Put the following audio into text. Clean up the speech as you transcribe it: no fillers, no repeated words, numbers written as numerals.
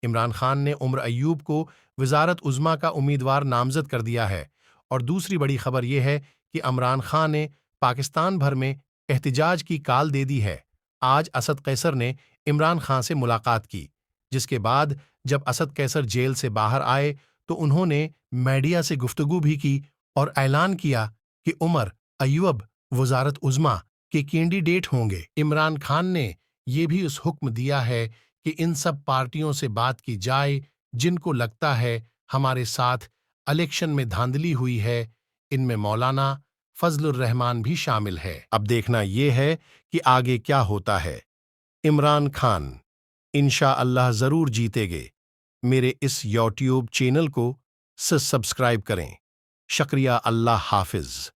عمران خان نے عمر ایوب کو وزارت عظمیٰ کا امیدوار نامزد کر دیا ہے۔ اور دوسری بڑی خبر یہ ہے کہ عمران خان نے پاکستان بھر میں احتجاج کی کال دے دی ہے۔ آج اسد قیصر نے عمران خان سے ملاقات کی، جس کے بعد جب اسد قیصر جیل سے باہر آئے تو انہوں نے میڈیا سے گفتگو بھی کی اور اعلان کیا کہ عمر ایوب وزارت عظمیٰ کے کینڈیڈیٹ ہوں گے۔ عمران خان نے یہ بھی اس حکم دیا ہے کہ ان سب پارٹیوں سے بات کی جائے جن کو لگتا ہے ہمارے ساتھ الیکشن میں دھاندلی ہوئی ہے، ان میں مولانا فضل الرحمان بھی شامل ہے۔ اب دیکھنا یہ ہے کہ آگے کیا ہوتا ہے۔ عمران خان انشاءاللہ ضرور جیتے گے۔ میرے اس یوٹیوب چینل کو سبسکرائب کریں۔ شکریہ، اللہ حافظ۔